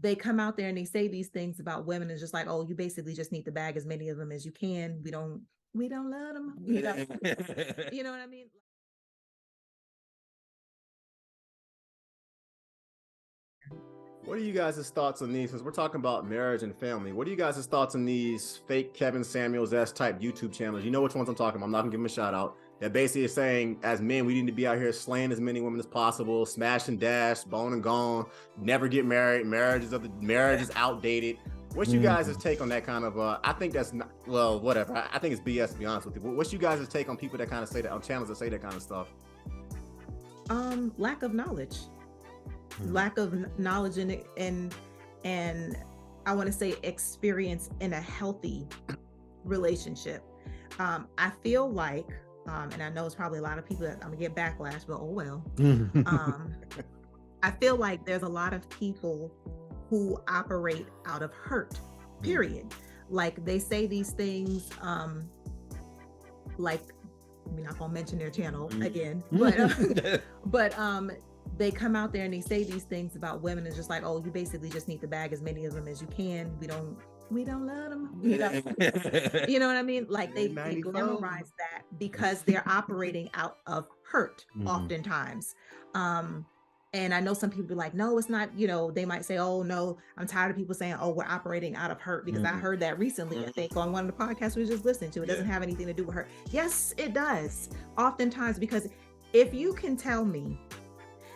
they come out there and they say these things about women. It's just like, oh, you basically just need to bag as many of them as you can. We don't love them. You know what I mean? What are you guys' thoughts on these? Because we're talking about marriage and family. What are you guys' thoughts on these fake Kevin Samuels-esque type YouTube channels? You know which ones I'm talking about. I'm not going to give them a shout out. That basically is saying, as men, we need to be out here slaying as many women as possible, smash and dash, bone and gone, never get married. Marriage is outdated. What's you guys' take on that kind of? I think that's not, well, whatever. I think it's BS, to be honest with you. What's you guys' take on people that kind of say that, on channels that say that kind of stuff? Lack of knowledge. Lack of knowledge and I want to say experience in a healthy relationship. I feel like, and I know it's probably a lot of people that I'm gonna get backlash, but oh well. I feel like there's a lot of people who operate out of hurt, period. Like they say these things, like, we're not gonna mention their channel again, but they come out there and they say these things about women. It's just like, oh, you basically just need to bag as many of them as you can. We don't love them. You know what I mean? Like they glamorize that because they're operating out of hurt oftentimes. And I know some people be like, no, it's not, they might say, oh no, I'm tired of people saying, oh, we're operating out of hurt, because I heard that recently, I think on one of the podcasts we just listened to. It doesn't have anything to do with hurt. Yes, it does. Oftentimes, because if you can tell me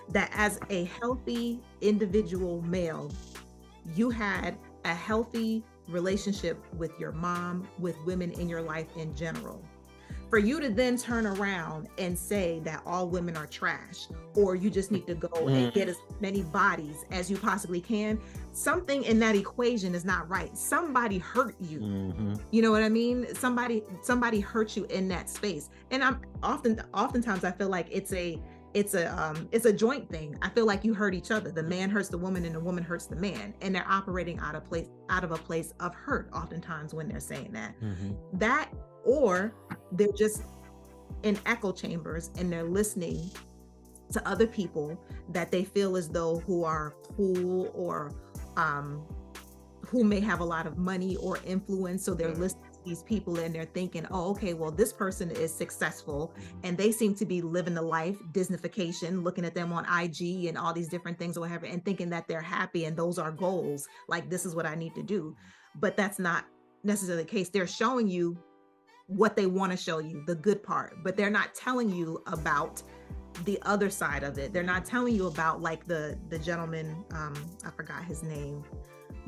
that as a healthy individual male, you had a healthy relationship with your mom, with women in your life in general, for you to then turn around and say that all women are trash, or you just need to go and get as many bodies as you possibly can, something in that equation is not right. Somebody hurt you. You know what I mean? Somebody hurt you in that space. And oftentimes I feel like it's a joint thing. I feel like you hurt each other. The man hurts the woman and the woman hurts the man, and they're operating out of a place of hurt oftentimes when they're saying that. That, or they're just in echo chambers and they're listening to other people that they feel as though who are cool, or who may have a lot of money or influence. So they're listening to these people and they're thinking, oh, okay, well, this person is successful and they seem to be living the life, Disneyfication, looking at them on IG and all these different things or whatever, and thinking that they're happy and those are goals. Like, this is what I need to do. But that's not necessarily the case. They're showing you what they want to show you, the good part, but they're not telling you about the other side of it. They're not telling you about, like, the gentleman, I forgot his name.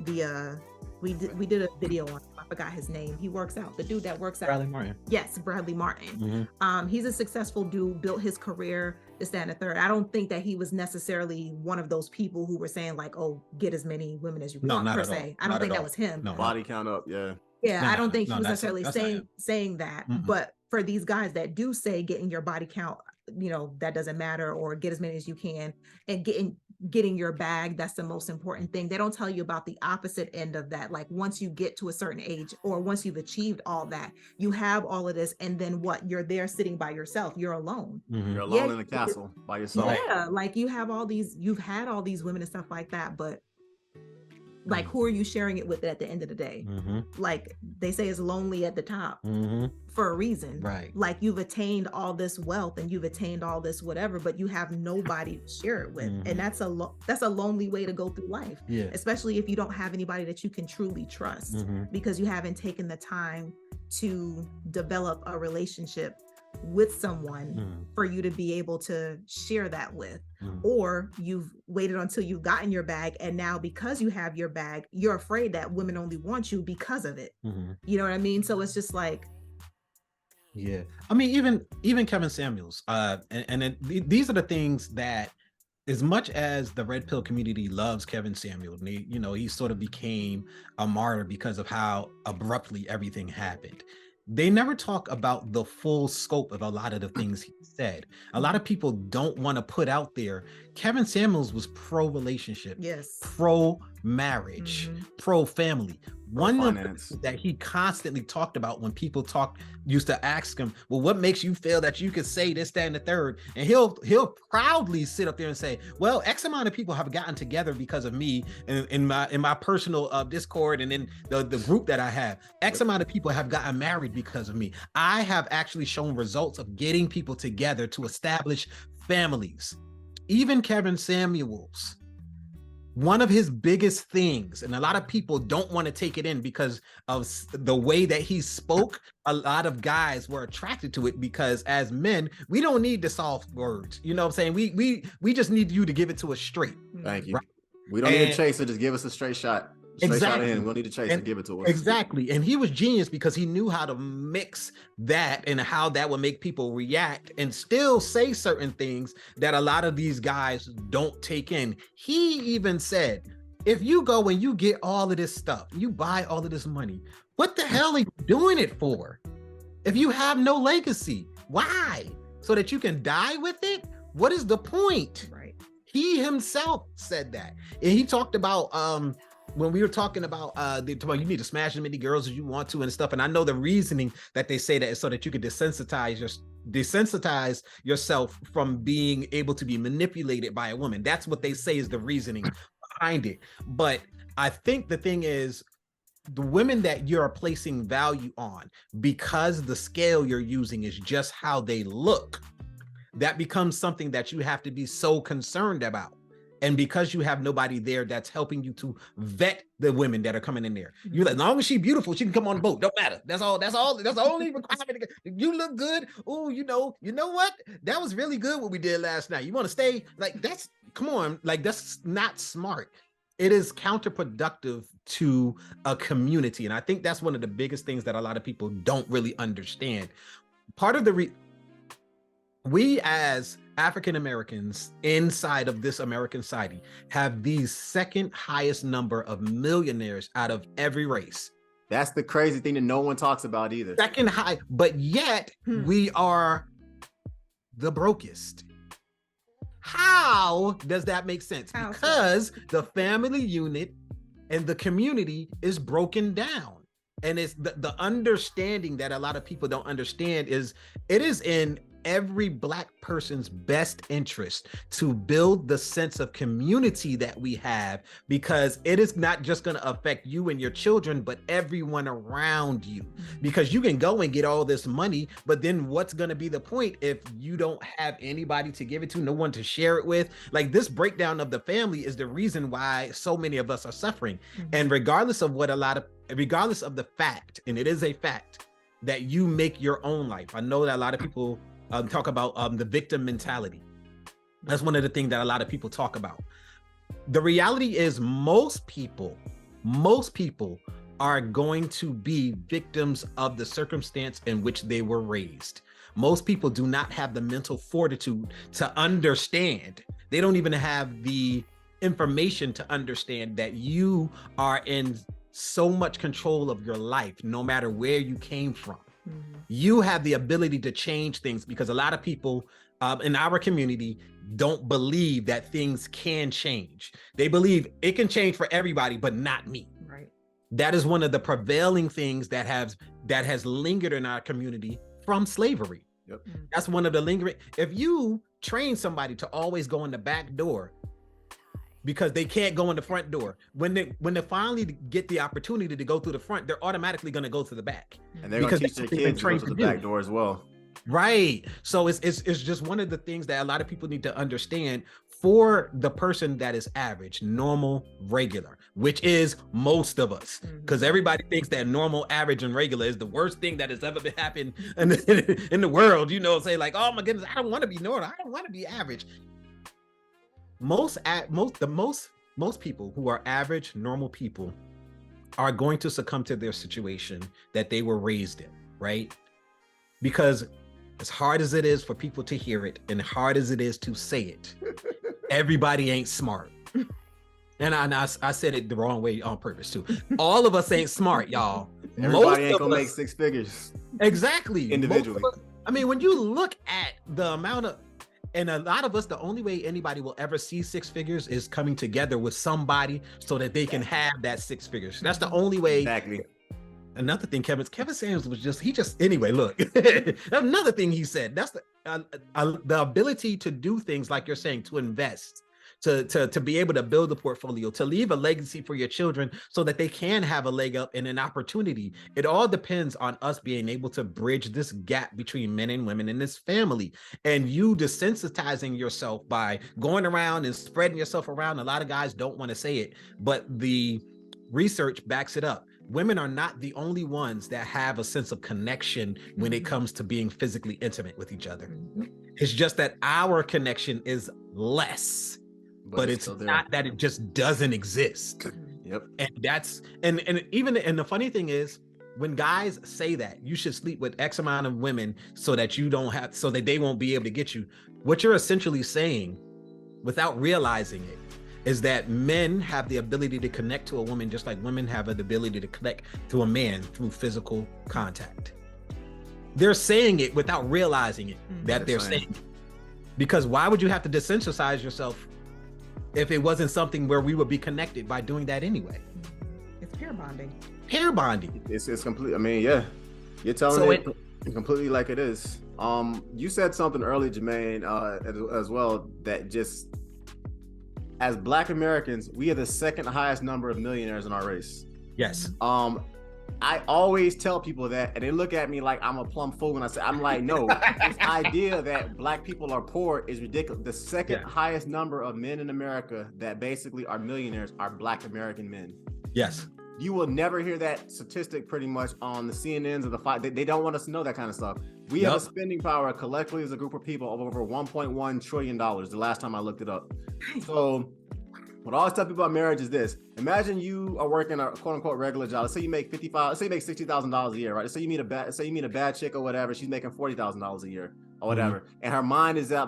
We did a video on him. I forgot his name. He works out. The dude that works out. Bradley Martin. Yes, Bradley Martin. He's a successful dude, built his career, this, that, and the third. I don't think that he was necessarily one of those people who were saying, like, oh, get as many women as you want, per se. I don't think that was him. No. Body count up, yeah. Yeah, I don't think he was necessarily saying that. But for these guys that do say getting your body count, that doesn't matter, or get as many as you can, and getting your bag, that's the most important thing. They don't tell you about the opposite end of that. Like, once you get to a certain age, or once you've achieved all that, you have all of this, and then what? You're there sitting by yourself. You're alone. You're alone in the castle by yourself. Yeah, like you've had all these women and stuff like that, but like, who are you sharing it with at the end of the day? Like they say, it's lonely at the top for a reason. Right. Like, you've attained all this wealth and you've attained all this whatever, but you have nobody to share it with. And that's a lonely way to go through life. Yeah. Especially if you don't have anybody that you can truly trust, because you haven't taken the time to develop a relationship with someone for you to be able to share that with. Or you've waited until you've gotten your bag, and now because you have your bag, you're afraid that women only want you because of it. You know what I mean? So it's just like, yeah, I mean, even Kevin Samuels, these are the things that, as much as the red pill community loves Kevin Samuels, and he sort of became a martyr because of how abruptly everything happened, they never talk about the full scope of a lot of the things he said. A lot of people don't want to put out there Kevin Samuels was pro-relationship, Yes, pro-marriage, pro-family. One of the Finance. things that he constantly talked about when people used to ask him, well, what makes you feel that you could say this, that, and the third? And he'll proudly sit up there and say, well, X amount of people have gotten together because of me in my personal Discord and in the group that I have. X amount of people have gotten married because of me. I have actually shown results of getting people together to establish families. Even Kevin Samuels, one of his biggest things, and a lot of people don't want to take it in because of the way that he spoke, a lot of guys were attracted to it because as men, we don't need the soft words. You know what I'm saying? We just need you to give it to us straight. Thank you. Right? We don't need a chaser, just give us a straight shot. Straight shot in. We don't need a chaser, give it to us. Exactly. And he was genius because he knew how to mix that and how that would make people react and still say certain things that a lot of these guys don't take in. He even said, if you go and you get all of this stuff, you buy all of this money, what the hell are you doing it for? If you have no legacy, why? So that you can die with it? What is the point? right. He himself said that. And he talked about when we were talking about you need to smash as many girls as you want to and stuff. And I know the reasoning that they say that is so that you can desensitize yourself from being able to be manipulated by a woman. That's what they say is the reasoning behind it. But I think the thing is, the women that you're placing value on, because the scale you're using is just how they look, that becomes something that you have to be so concerned about. And because you have nobody there that's helping you to vet the women that are coming in there, you as long as she's beautiful, she can come on the boat. Don't matter. That's the only requirement. You look good. Oh, you know what? That was really good what we did last night. You want to stay? Like, come on. Like, that's not smart. It is counterproductive to a community. And I think that's one of the biggest things that a lot of people don't really understand. Part of we as African Americans inside of this American society have the second highest number of millionaires out of every race. That's the crazy thing that no one talks about either. Second high, but yet we are the brokest. How does that make sense? Because the family unit and the community is broken down. And it's the understanding that a lot of people don't understand is it is in every Black person's best interest to build the sense of community that we have, because it is not just going to affect you and your children, but everyone around you. Because you can go and get all this money, but then what's going to be the point if you don't have anybody to give it to, no one to share it with? Like, this breakdown of the family is the reason why so many of us are suffering. And regardless of the fact, and it is a fact, that you make your own life. I know that a lot of people talk about the victim mentality. That's one of the things that a lot of people talk about. The reality is most people are going to be victims of the circumstance in which they were raised. Most people do not have the mental fortitude to understand. They don't even have the information to understand that you are in so much control of your life, no matter where you came from. You have the ability to change things, because a lot of people in our community don't believe that things can change. They believe it can change for everybody, but not me. Right. That is one of the prevailing things that has lingered in our community from slavery. Yep. That's one of the lingering. If you train somebody to always go in the back door because they can't go in the front door, when they finally get the opportunity to go through the front, they're automatically going to go to the back. And they're going to teach their kids to go to the back door as well. Right. So it's just one of the things that a lot of people need to understand for the person that is average, normal, regular, which is most of us, because everybody thinks that normal, average, and regular is the worst thing that has ever been happened in the world. You know, say like, oh my goodness, I don't want to be normal. I don't want to be average. Most people who are average, normal people are going to succumb to their situation that they were raised in, right? Because as hard as it is for people to hear it and hard as it is to say it, everybody ain't smart. And I said it the wrong way on purpose too. All of us ain't smart, y'all. Everybody ain't gonna make six figures. Exactly. Individually. I mean, when you look at the amount of, And a lot of us, the only way anybody will ever see six figures is coming together with somebody so that they can have that six figures. That's the only way. Exactly. Another thing, Kevin Samuels was anyway, look, another thing he said, that's the ability to do things like you're saying, to invest, to be able to build a portfolio, to leave a legacy for your children so that they can have a leg up and an opportunity. It all depends on us being able to bridge this gap between men and women in this family. And you desensitizing yourself by going around and spreading yourself around. A lot of guys don't want to say it, but the research backs it up. Women are not the only ones that have a sense of connection when it comes to being physically intimate with each other. It's just that our connection is less. But it's not that it just doesn't exist. Yep. And that's and the funny thing is, when guys say that you should sleep with X amount of women so that they won't be able to get you, what you're essentially saying, without realizing it, is that men have the ability to connect to a woman just like women have the ability to connect to a man through physical contact. They're saying it without realizing it, that they're saying it. Because why would you have to desensitize yourself if it wasn't something where we would be connected by doing that anyway? It's pair bonding. Pair bonding. It's complete. I mean, yeah, you're telling it completely like it is. You said something earlier, Jermaine, as well, that just, as Black Americans, we are the second highest number of millionaires in our race. Yes. I always tell people that, and they look at me like I'm a plumb fool when I say, I'm like, no, this idea that Black people are poor is ridiculous. The second highest number of men in America that basically are millionaires are Black American men. Yes. You will never hear that statistic pretty much on the CNNs or the fight. They don't want us to know that kind of stuff. We have a spending power collectively as a group of people of over $1.1 trillion the last time I looked it up. So what I always tell people about marriage is this: imagine you are working a quote unquote regular job. Let's say you make $60,000 a year, right? Let's say you meet a bad chick or whatever. She's making $40,000 a year or whatever, and her mind is a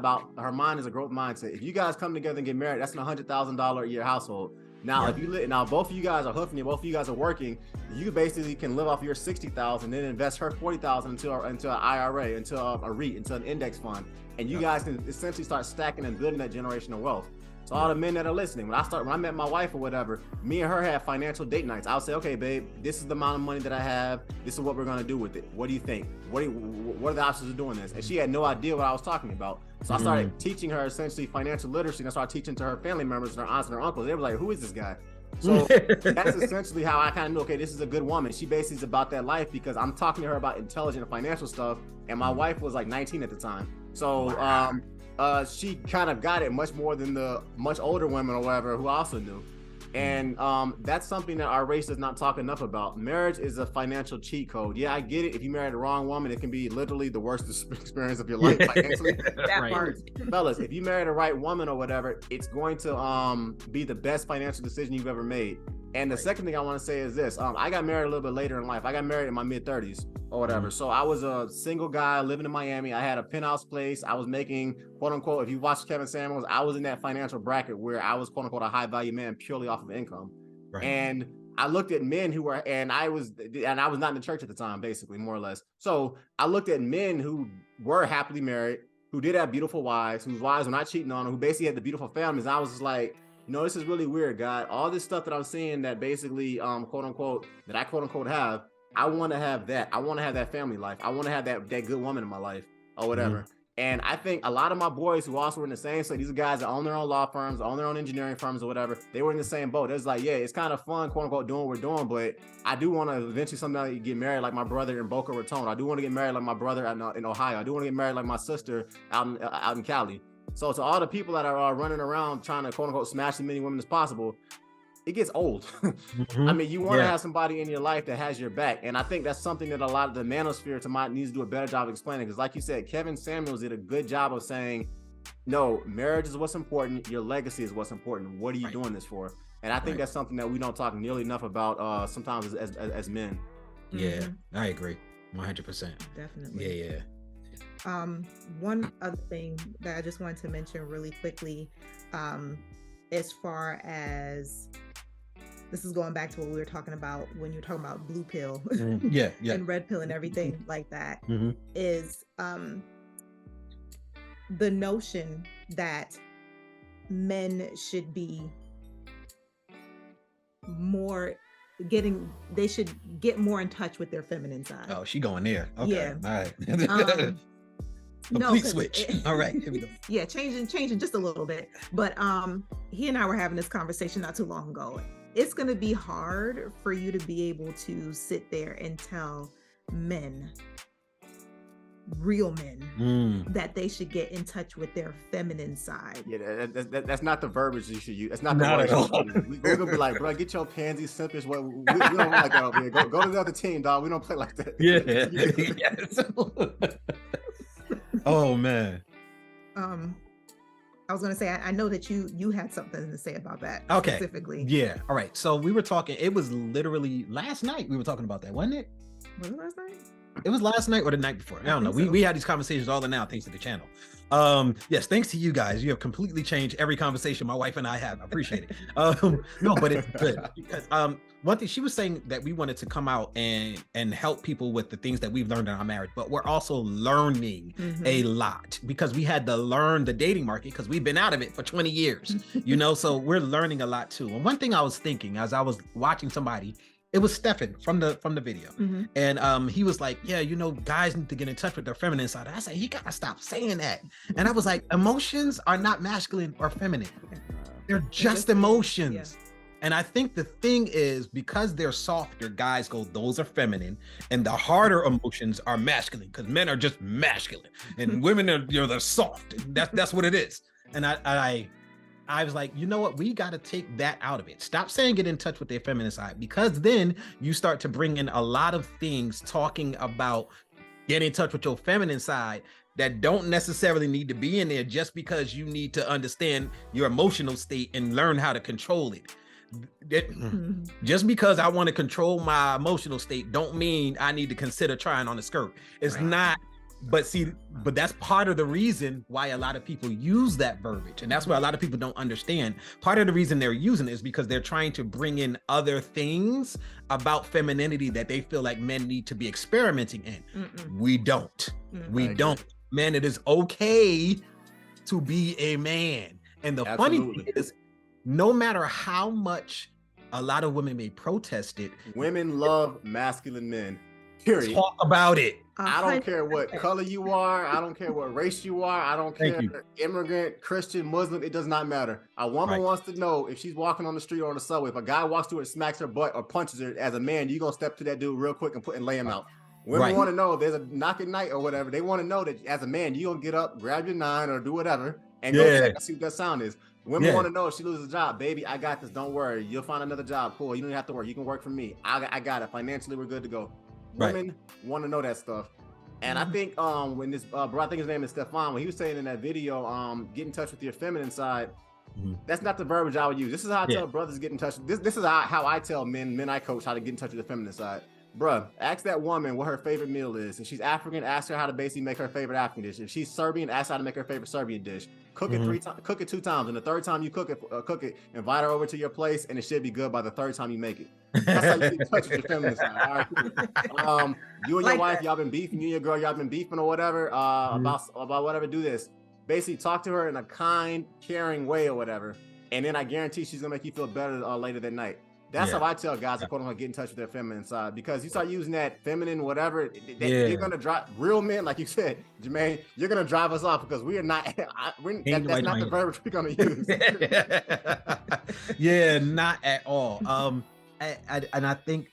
growth mindset. If you guys come together and get married, that's a $100,000 a year household. Now, if you now both of you guys are hoofing it, both of you guys are working, you basically can live off your $60,000, then invest her $40,000 into an IRA, into a REIT, into an index fund, and you guys can essentially start stacking and building that generational wealth. So all the men that are listening, when I met my wife or whatever, me and her have financial date nights. I'll say, okay, babe, this is the amount of money that I have. This is what we're gonna do with it. What do you think? What are the options of doing this? And she had no idea what I was talking about. So I started teaching her essentially financial literacy, and I started teaching to her family members and her aunts and her uncles. They were like, who is this guy? So that's essentially how I kind of knew, okay, this is a good woman. She basically is about that life, because I'm talking to her about intelligent and financial stuff. And my wife was like 19 at the time. So she kind of got it much more than the much older women or whatever who I also knew. And that's something that our race does not talk enough about. Marriage is a financial cheat code. Yeah, I get it. If you marry the wrong woman, it can be literally the worst experience of your life financially. That part. Fellas, if you marry the right woman or whatever, it's going to be the best financial decision you've ever made. And the second thing I want to say is this: I got married a little bit later in life. I got married in my mid-30s or whatever. So I was a single guy living in Miami. I had a penthouse place. I was making, quote unquote, if you watch Kevin Samuels, I was in that financial bracket where I was, quote unquote, a high value man purely off of income. Right. And I looked at men who were, and I was not in the church at the time, basically, more or less. So I looked at men who were happily married, who did have beautiful wives, whose wives were not cheating on them, who basically had the beautiful families. And I was just like, this is really weird, God. All this stuff that I'm seeing that basically, quote unquote, that I quote unquote have, I want to have that. I want to have that family life. I want to have that good woman in my life or whatever. And I think a lot of my boys who also were in the same, so these are guys that own their own law firms, own their own engineering firms or whatever, they were in the same boat. It was like, yeah, it's kind of fun, quote unquote, doing what we're doing, but I do want to eventually someday get married like my brother in Boca Raton. I do want to get married like my brother in Ohio. I do want to get married like my sister out in Cali. So to all the people that are running around trying to, quote unquote, smash as many women as possible, it gets old. I mean, you want to have somebody in your life that has your back. And I think that's something that a lot of the Manosphere needs to do a better job of explaining. Because like you said, Kevin Samuels did a good job of saying, no, marriage is what's important. Your legacy is what's important. What are you doing this for? And I think that's something that we don't talk nearly enough about sometimes as men. Yeah, I agree. 100%. Definitely. Yeah. One other thing that I just wanted to mention really quickly, as far as this is going back to what we were talking about when you were talking about blue pill and red pill and everything like that, is the notion that men should be more they should get more in touch with their feminine side. Oh, she going there. Okay. Yeah. All right. Complete switch. All right, here we go. Yeah, changing just a little bit. But he and I were having this conversation not too long ago. It's going to be hard for you to be able to sit there and tell men, real men, that they should get in touch with their feminine side. Yeah, that's not the verbiage you should use. That's not the word you should use. We're gonna be like, bro, get your pansy simpish. We don't like that over here. Go to the other team, dog. We don't play like that. Yeah. Yes. Oh man. I was gonna say, I know that you had something to say about that. Okay. Specifically. Yeah. All right. So we were talking. It was literally last night we were talking about that, wasn't it? Was it last night? It was last night or the night before. I don't know. So. We had these conversations all the now thanks to the channel. Yes, thanks to you guys. You have completely changed every conversation my wife and I have. I appreciate it. No, but it's good because one thing she was saying that we wanted to come out and help people with the things that we've learned in our marriage, but we're also learning a lot because we had to learn the dating market because we've been out of it for 20 years, so we're learning a lot too. And one thing I was thinking as I was watching somebody, it was Stefan from the video. And he was like, yeah, guys need to get in touch with their feminine side. I said, you gotta stop saying that. And I was like, emotions are not masculine or feminine. They're just emotions. Yeah. And I think the thing is because they're softer, guys go, those are feminine, and the harder emotions are masculine because men are just masculine and women are, they're soft. That's what it is. And I was like, you know what? We got to take that out of it. Stop saying get in touch with their feminine side, because then you start to bring in a lot of things talking about get in touch with your feminine side that don't necessarily need to be in there just because you need to understand your emotional state and learn how to control it. Just because I want to control my emotional state don't mean I need to consider trying on a skirt. It's not. But that's part of the reason why a lot of people use that verbiage. And that's why a lot of people don't understand. Part of the reason they're using it is because they're trying to bring in other things about femininity that they feel like men need to be experimenting in. We don't. We don't. Man, it is okay to be a man. And the funny thing is, no matter how much a lot of women may protest it, women love masculine men. Period. Talk about it. I don't care what color you are. I don't care what race you are. I don't care immigrant, Christian, Muslim. It does not matter. A woman wants to know if she's walking on the street or on the subway. If a guy walks to her and smacks her butt or punches her, as a man, you gonna step to that dude real quick and lay him out. Women want to know if there's a knock at night or whatever. They want to know that as a man, you gonna get up, grab your 9 or do whatever, and go check and see what that sound is. Women want to know if she loses a job. Baby, I got this. Don't worry. You'll find another job. Cool. You don't have to work. You can work for me. I got it. Financially, we're good to go. Women want to know that stuff. And I think when this bro, I think his name is Stefan, when he was saying in that video, get in touch with your feminine side, that's not the verbiage I would use. This is how I tell brothers get in touch. This is how I tell men I coach how to get in touch with the feminine side. Bruh, ask that woman what her favorite meal is. If she's African, ask her how to basically make her favorite African dish. If she's Serbian, ask her how to make her favorite Serbian dish. Cook it 3 times, cook it 2 times, and the third time you cook it, invite her over to your place, and it should be good by the 3rd time you make it. That's how you get in touch with your feminine side. All right, you and your wife, y'all been beefing. You and your girl, y'all been beefing or whatever about whatever. Do this. Basically, talk to her in a kind, caring way or whatever, and then I guarantee she's gonna make you feel better later that night. That's how I tell guys to get in touch with their feminine side, because you start using that feminine whatever, you're gonna drive real men, like you said, Jermaine. You're gonna drive us off because we are not. That's not the verbiage we're gonna use. Yeah, not at all. And I think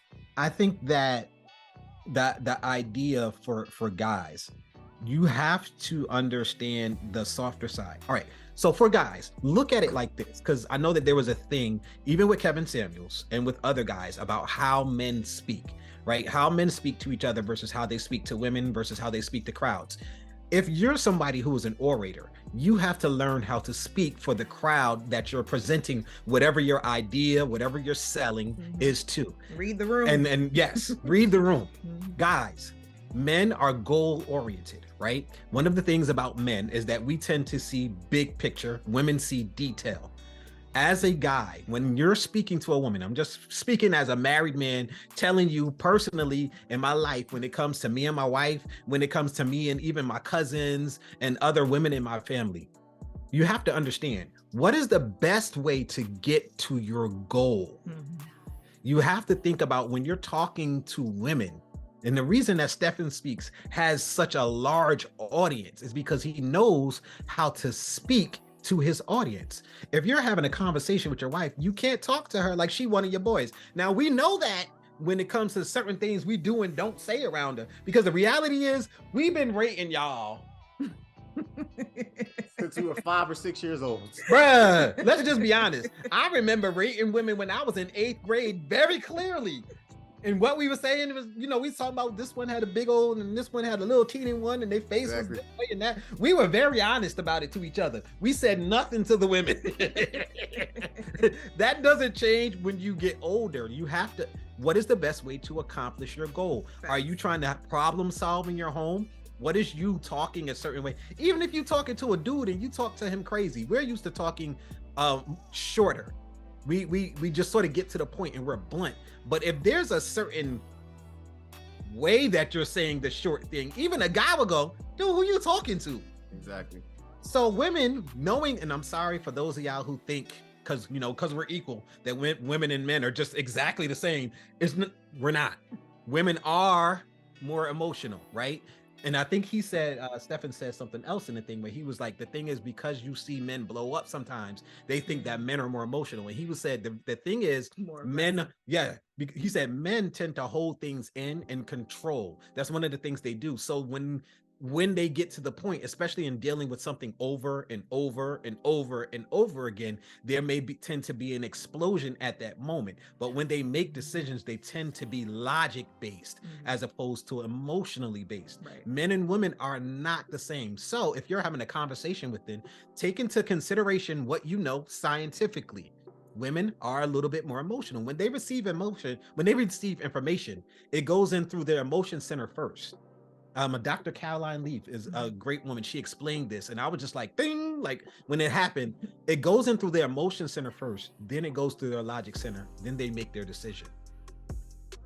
that the idea for guys, you have to understand the softer side. All right. So for guys, look at it like this, because I know that there was a thing, even with Kevin Samuels and with other guys, about how men speak, right? How men speak to each other versus how they speak to women versus how they speak to crowds. If you're somebody who is an orator, you have to learn how to speak for the crowd that you're presenting whatever your idea, whatever you're selling is to. Read the room. And yes, read the room. Guys, men are goal-oriented, right? One of the things about men is that we tend to see big picture, women see detail. as a guy, when you're speaking to a woman, I'm just speaking as a married man, telling you personally in my life, when it comes to me and my wife, when it comes to me and even my cousins and other women in my family, you have to understand, what is the best way to get to your goal? You have to think about when you're talking to women. And the reason that Stephen Speaks has such a large audience is because he knows how to speak to his audience. If you're having a conversation with your wife, you can't talk to her like she one of your boys. Now, we know that when it comes to certain things we do and don't say around her, because the reality is we've been rating y'all since we were 5 or 6 years old. Bruh, let's just be honest. I remember rating women when I was in 8th grade very clearly. And what we were saying was, we was talking about this one had a big old and this one had a little teeny one and their face was this way and that. We were very honest about it to each other. We said nothing to the women. That doesn't change when you get older. You have to, what is the best way to accomplish your goal? Are you trying to problem solve in your home? What is you talking a certain way? Even if you're talking to a dude and you talk to him crazy, we're used to talking shorter. We just sort of get to the point and we're blunt. But if there's a certain way that you're saying the short thing, even a guy will go, dude, who you talking to? Exactly. So women knowing, and I'm sorry for those of y'all who think, because we're equal, that women and men are just exactly the same. We're not. Women are more emotional, right? And I think he said, Stephen said something else in the thing where he was like, the thing is, because you see men blow up sometimes, they think that men are more emotional. And he was said, the thing is, men, he said men tend to hold things in and control. That's one of the things they do. So when they get to the point, especially in dealing with something over and over and over and over again, there may tend to be an explosion at that moment. But when they make decisions, they tend to be logic based as opposed to emotionally based. Right. Men and women are not the same. So if you're having a conversation with them, take into consideration what you know scientifically. Women are a little bit more emotional. When they receive information, it goes in through their emotion center first. Dr. Caroline Leaf is a great woman. She explained this, and I was just like, ding, like when it happened, it goes in through their emotion center first, then it goes through their logic center, then they make their decision.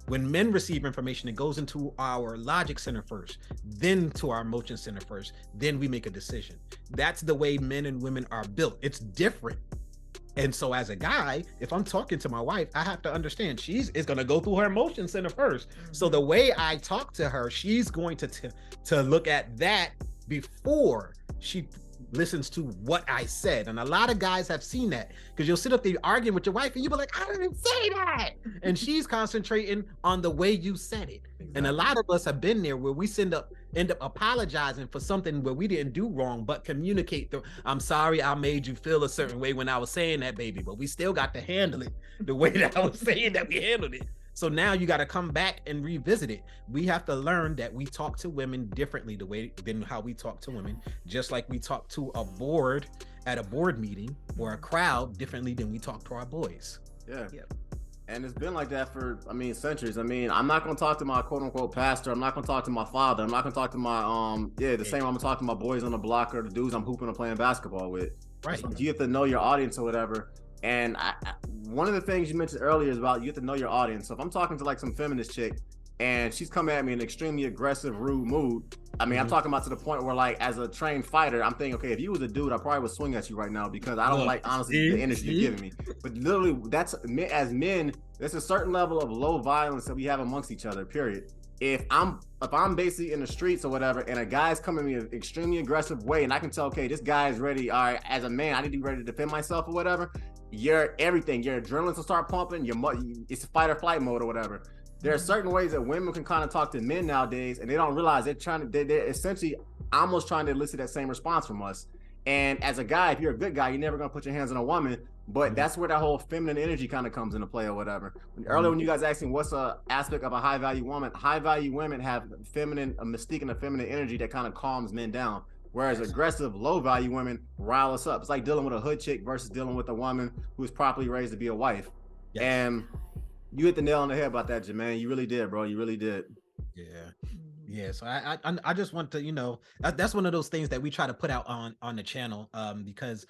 When men receive information, it goes into our logic center first, then to our emotion center first, then we make a decision. That's the way men and women are built. It's different. And so as a guy, if I'm talking to my wife, I have to understand she's going to go through her emotion center first. So the way I talk to her, she's going to look at that before she listens to what I said. And a lot of guys have seen that, because you'll sit up there arguing with your wife and you'll be like, I didn't say that. And she's concentrating on the way you said it. Exactly. And a lot of us have been there where we end up apologizing for something where we didn't do wrong, but communicate I'm sorry I made you feel a certain way when I was saying that, baby, but we still got to handle it the way that I was saying that we handled it. So now you got to come back and revisit it. We have to learn that we talk to women differently than how we talk to women, just like we talk to a board at a board meeting or a crowd differently than we talk to our boys. Yeah. Yep. And it's been like that for, centuries. I'm not going to talk to my quote unquote pastor. I'm not going to talk to my father. I'm not going to talk to my, same I'm going to talk to my boys on the block or the dudes I'm hooping or playing basketball with. Right. So you have to know your audience or whatever. And one of the things you mentioned earlier is about you have to know your audience. So if I'm talking to like some feminist chick and she's coming at me in an extremely aggressive, rude mood, I'm talking about to the point where, like, as a trained fighter, I'm thinking, okay, if you was a dude, I probably would swing at you right now because I don't like, honestly, the energy you're giving me. But literally, as men, there's a certain level of low violence that we have amongst each other, period. If I'm basically in the streets or whatever, and a guy's coming at me in an extremely aggressive way, and I can tell, okay, this guy is ready, all right, as a man, I need to be ready to defend myself or whatever, your adrenaline's will start pumping, it's fight or flight mode or whatever. There are certain ways that women can kind of talk to men nowadays, and they don't realize they're essentially almost trying to elicit that same response from us. And as a guy, if you're a good guy, you're never gonna put your hands on a woman, but that's where that whole feminine energy kind of comes into play or whatever. Earlier when you guys asked me what's a aspect of a high value woman, high value women have a mystique and a feminine energy that kind of calms men down. Whereas aggressive, low value women rile us up. It's like dealing with a hood chick versus dealing with a woman who's properly raised to be a wife. Yes. And you hit the nail on the head about that, Jermaine. You really did, bro. You really did. Yeah. So I just want to, that's one of those things that we try to put out on the channel, because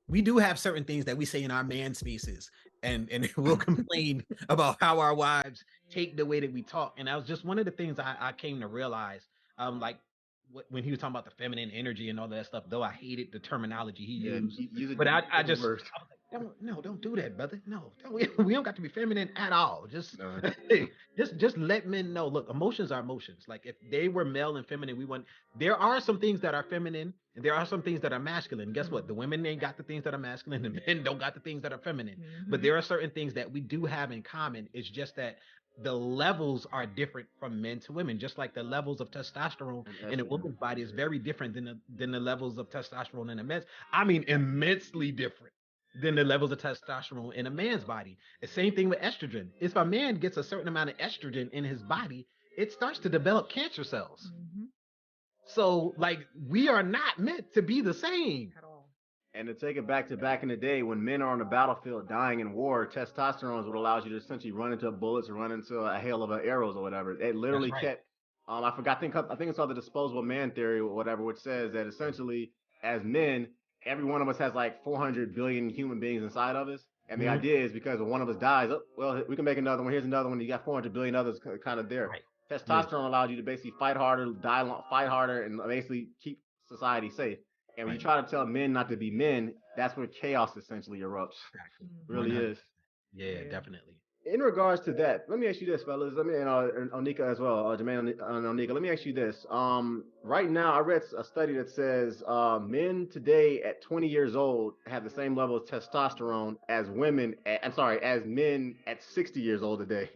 we do have certain things that we say in our man spaces, and we'll complain about how our wives take the way that we talk. And that was just one of the things I came to realize. Like when he was talking about the feminine energy and all that stuff, though I hated the terminology he used, but I just I was like, don't do that, brother. No, we don't got to be feminine at all. Just No. just let men know. Look, emotions are emotions. Like if they were male and feminine, there are some things that are feminine and there are some things that are masculine. Guess what? The women ain't got the things that are masculine, the men don't got the things that are feminine. But there are certain things that we do have in common. It's just that the levels are different from men to women, just like the levels of testosterone in a woman's body is very different than the levels of testosterone in a man's. I mean, immensely different than the levels of testosterone in a man's body. The same thing with estrogen. If a man gets a certain amount of estrogen in his body, it starts to develop cancer cells. So, like, we are not meant to be the same at all. And to take it back in the day when men are on the battlefield dying in war, testosterone is what allows you to essentially run into bullets or run into a hail of arrows or whatever. It literally kept. I forgot. I think it's called the disposable man theory or whatever, which says that essentially as men, every one of us has like 400 billion human beings inside of us. And the idea is because when one of us dies, well, we can make another one. Here's another one. You got 400 billion others kind of there. Testosterone allows you to basically fight harder, fight harder, and basically keep society safe. And when you try to tell men not to be men, that's where chaos essentially erupts. Really is. Yeah, definitely. In regards to that, let me ask you this, fellas. Let me and Onika as well, Jermaine and Onika. Let me ask you this. Right now, I read a study that says men today at 20 years old have the same level of testosterone as women. As men at 60 years old today,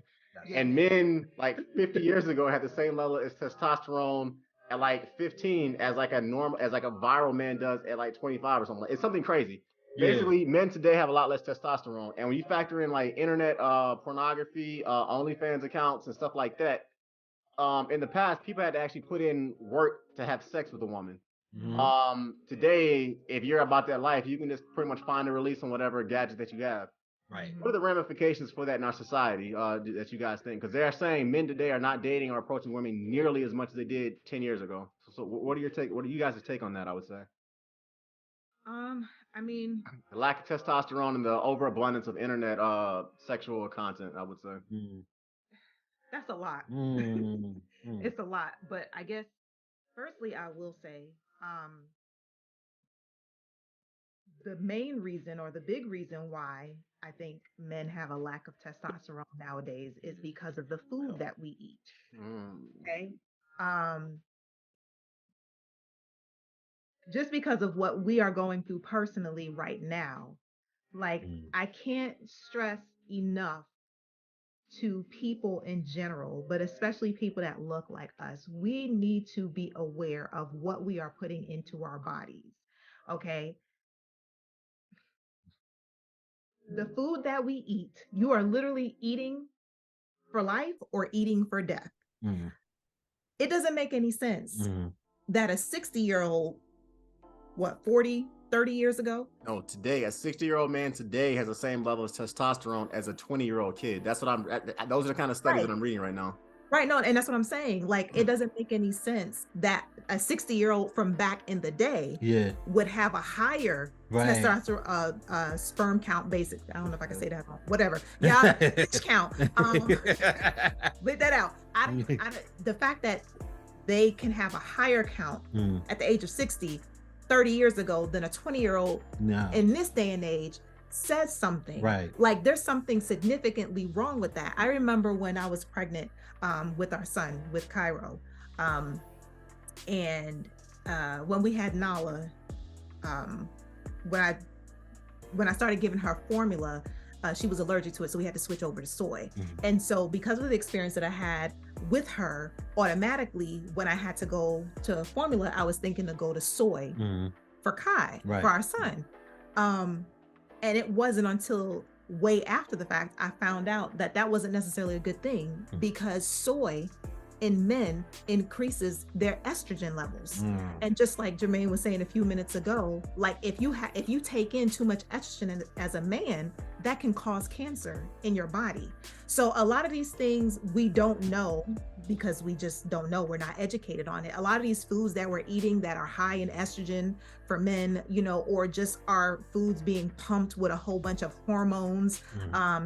and men like 50 years ago had the same level as testosterone at like 15 as like a viral man does at like 25 or something. It's something crazy. Basically, men today have a lot less testosterone, and when you factor in like internet pornography, OnlyFans accounts, and stuff like that, in the past, people had to actually put in work to have sex with a woman. Today, if you're about that life, you can just pretty much find a release on whatever gadget that you have. Right. What are the ramifications for that in our society that you guys think? Because they're saying men today are not dating or approaching women nearly as much as they did 10 years ago. So what are your take? What are you guys' take on that? I would say. I mean, the lack of testosterone and the overabundance of internet sexual content, I would say. That's a lot. It's a lot. But I guess, firstly, I will say the main reason or the big reason why I think men have a lack of testosterone nowadays is because of the food that we eat. Okay. Just because of what we are going through personally right now. Like, I can't stress enough to people in general, but especially people that look like us, we need to be aware of what we are putting into our bodies. Okay. The food that we eat, you are literally eating for life or eating for death. It doesn't make any sense that a 60-year-old, 40, 30 years ago? No, today, a 60-year-old man today has the same level of testosterone as a 20-year-old kid. That's what those are the kind of studies that I'm reading right now. Right, no, and that's what I'm saying. Like, it doesn't make any sense that a 60-year-old from back in the day would have a higher testosterone sperm count, basic. I don't know if I can say that. Whatever. Yeah, count. Leave that out. The fact that they can have a higher count at the age of 60, 30 years ago than a 20-year-old in this day and age says something. Right. Like, there's something significantly wrong with that. I remember when I was pregnant with our son, with Cairo, and when we had Nala, when I started giving her formula, she was allergic to it, so we had to switch over to soy. And so because of the experience that I had with her, automatically when I had to go to formula, I was thinking to go to soy for Kai, for our son. And it wasn't until way after the fact I found out that that wasn't necessarily a good thing, because soy in men increases their estrogen levels. And just like Jermaine was saying a few minutes ago, like if you take in too much estrogen as a man, that can cause cancer in your body. So a lot of these things we don't know because we just don't know. We're not educated on it. A lot of these foods that we're eating that are high in estrogen for men, you know, or just our foods being pumped with a whole bunch of hormones,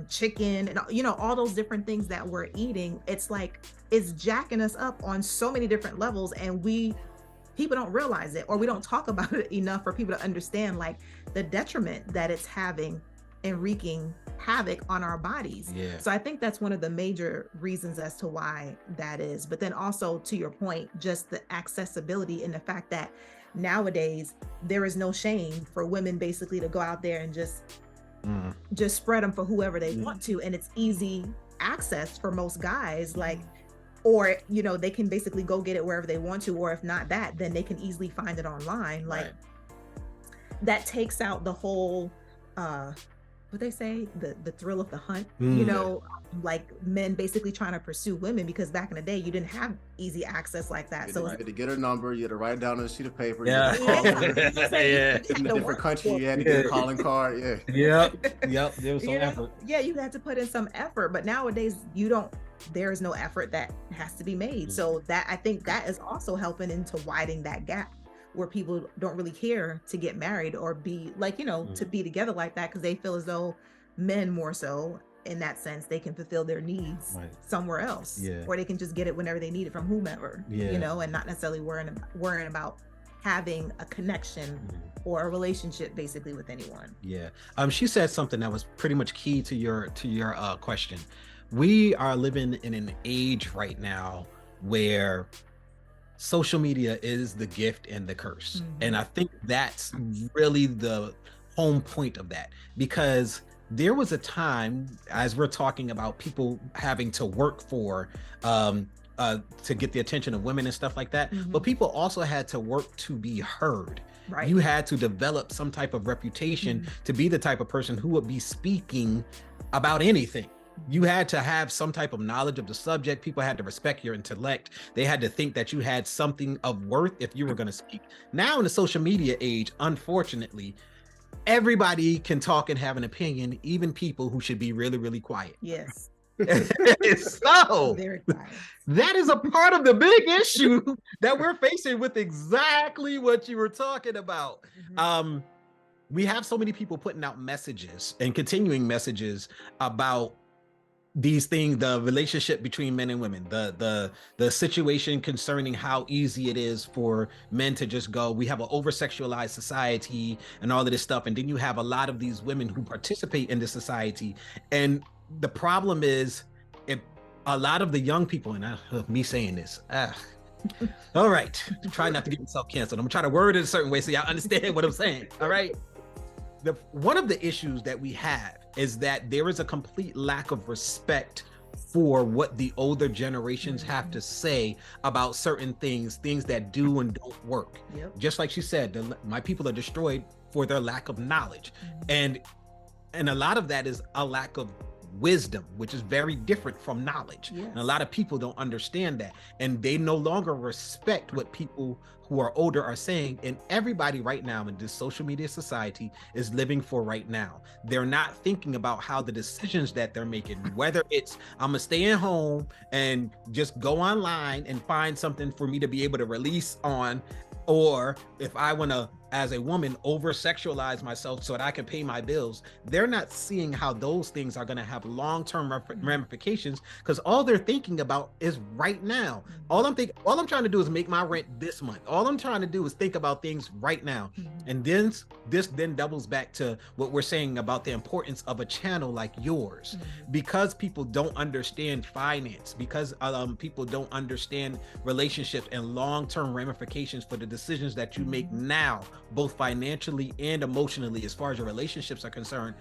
chicken, and, you know, all those different things that we're eating, it's like, it's jacking us up on so many different levels, and people don't realize it, or we don't talk about it enough for people to understand like the detriment that it's having and wreaking havoc on our bodies. Yeah. So I think that's one of the major reasons as to why that is. But then also, to your point, just the accessibility and the fact that nowadays there is no shame for women basically to go out there and just spread them for whoever they want to, and it's easy access for most guys, like, or, you know, they can basically go get it wherever they want to, or if not that, then they can easily find it online. Like, that takes out the whole what they say, the thrill of the hunt, you know, like men basically trying to pursue women, because back in the day you didn't have easy access like that. So you had to get her number, you had to write it down on a sheet of paper. Yeah. In a different country, you had to get a calling card. Yep. There was some effort. Yeah, you had to put in some effort, but nowadays there is no effort that has to be made. So that, I think that is also helping into widening that gap, where people don't really care to get married or be like, you know, to be together like that, because they feel as though men more so in that sense, they can fulfill their needs somewhere else, or they can just get it whenever they need it from whomever, you know, and not necessarily worrying about having a connection or a relationship basically with anyone. She said something that was pretty much key to your question. We are living in an age right now where social media is the gift and the curse. And I think that's really the home point of that, because there was a time, as we're talking about people having to work for to get the attention of women and stuff like that, but people also had to work to be heard. You had to develop some type of reputation to be the type of person who would be speaking about anything. You had to have some type of knowledge of the subject. People had to respect your intellect. They had to think that you had something of worth if you were going to speak. Now in the social media age, unfortunately, everybody can talk and have an opinion, even people who should be really, really quiet. Yes. So very quiet. That is a part of the big issue that we're facing with exactly what you were talking about. We have so many people putting out messages and continuing messages about these things, the relationship between men and women, the situation concerning how easy it is for men to just go, we have an over-sexualized society and all of this stuff. And then you have a lot of these women who participate in this society. And the problem is, if a lot of the young people, and me saying this, all right, try not to get myself canceled. I'm trying to word it a certain way so y'all understand what I'm saying. All right. One of the issues that we have is that there is a complete lack of respect for what the older generations have to say about certain things that do and don't work. Just like she said, my people are destroyed for their lack of knowledge. And a lot of that is a lack of wisdom, which is very different from knowledge. And a lot of people don't understand that, and they no longer respect what people who are older are saying. And everybody right now in this social media society is living for right now. They're not thinking about how the decisions that they're making, whether it's I'm gonna stay at home and just go online and find something for me to be able to release on, or if I want to, as a woman, over-sexualize myself so that I can pay my bills. They're not seeing how those things are going to have long-term ramifications, because all they're thinking about is right now. All I'm trying to do is make my rent this month. All I'm trying to do is think about things right now. And then this doubles back to what we're saying about the importance of a channel like yours, because people don't understand finance, because people don't understand relationships and long-term ramifications for the decisions that you make now, both financially and emotionally, as far as your relationships are concerned.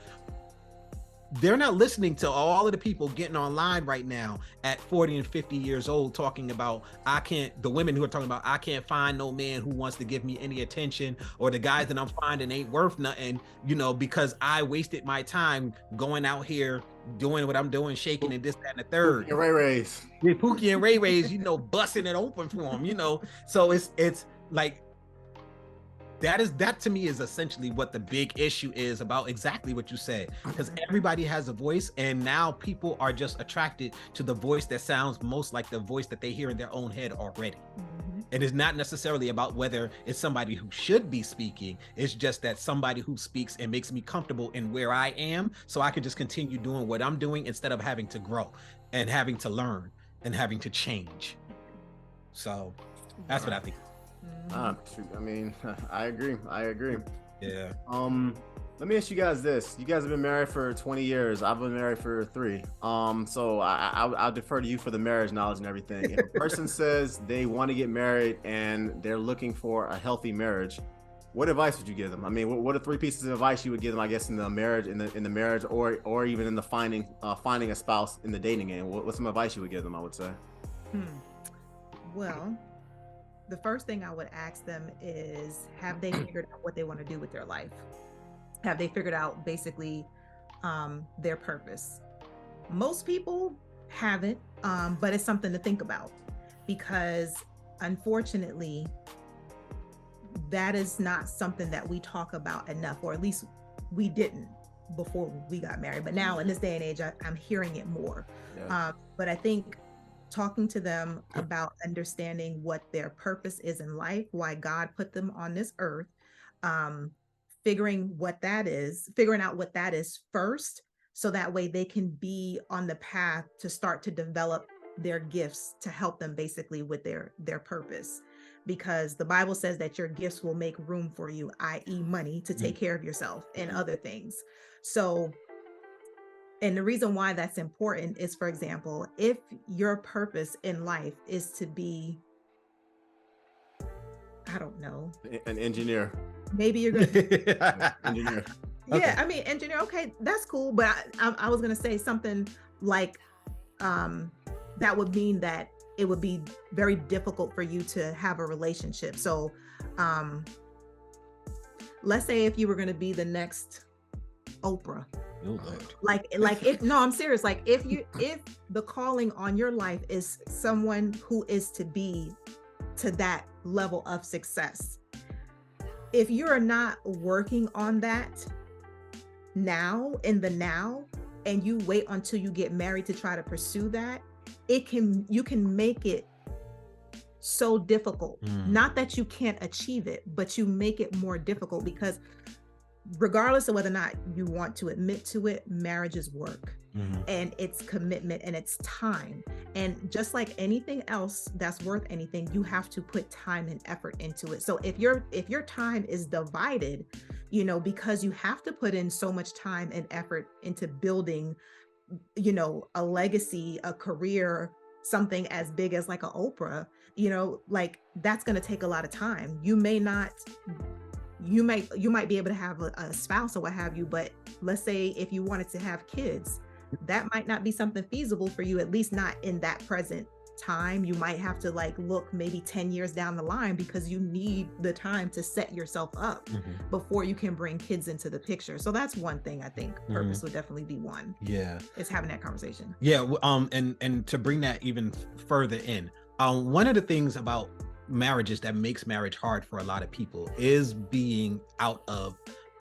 They're not listening to all of the people getting online right now at 40 and 50 years old talking about, the women who are talking about, I can't find no man who wants to give me any attention, or the guys that I'm finding ain't worth nothing, because I wasted my time going out here doing what I'm doing, shaking and this, that, and the third. Pookie and Ray Rays. Yeah, Pookie and Ray Rays, busting it open for them, So it's like, that to me is essentially what the big issue is about, exactly what you said, because everybody has a voice, and now people are just attracted to the voice that sounds most like the voice that they hear in their own head already. And it's not necessarily about whether it's somebody who should be speaking. It's just that somebody who speaks and makes me comfortable in where I am, so I can just continue doing what I'm doing instead of having to grow and having to learn and having to change. So that's what I think. I mean, I agree. Yeah. Let me ask you guys this. You guys have been married for 20 years. I've been married for 3. So I'll defer to you for the marriage knowledge and everything. If a person says they want to get married and they're looking for a healthy marriage, what advice would you give them? I mean, what are 3 pieces of advice you would give them, I guess, in the marriage, in the marriage, or even in the finding a spouse in the dating game? What's some advice you would give them, I would say? Well, the first thing I would ask them is, have they figured out what they want to do with their life? Have they figured out basically their purpose? Most people haven't, but it's something to think about, because unfortunately, that is not something that we talk about enough, or at least we didn't before we got married. But now in this day and age, I'm hearing it more. Yeah. But I think talking to them about understanding what their purpose is in life, why God put them on this earth, figuring out what that is first, so that way they can be on the path to start to develop their gifts to help them basically with their purpose. Because the Bible says that your gifts will make room for you, i.e. money, to take care of yourself and other things. So, and the reason why that's important is, for example, if your purpose in life is to be, I don't know, an engineer. Maybe you're gonna engineer. Yeah, Okay. I mean, engineer. Okay, that's cool. But I was gonna say something like, that would mean that it would be very difficult for you to have a relationship. So, let's say if you were gonna be the next Oprah. Like if no, I'm serious. Like if the calling on your life is someone who is to be to that level of success, if you're not working on that now, and you wait until you get married to try to pursue that, you can make it so difficult. Not that you can't achieve it, but you make it more difficult, because regardless of whether or not you want to admit to it, marriage is work, and it's commitment, and it's time. And just like anything else that's worth anything, you have to put time and effort into it. So if your time is divided, because you have to put in so much time and effort into building, a legacy, a career, something as big as like an Oprah, like that's going to take a lot of time. You might be able to have a spouse or what have you, but let's say if you wanted to have kids, that might not be something feasible for you, at least not in that present time. You might have to look maybe 10 years down the line, because you need the time to set yourself up before you can bring kids into the picture. So that's one thing I think purpose would definitely be one. Yeah. Is having that conversation. Yeah. And to bring that even further in, one of the things about marriages that makes marriage hard for a lot of people is being out of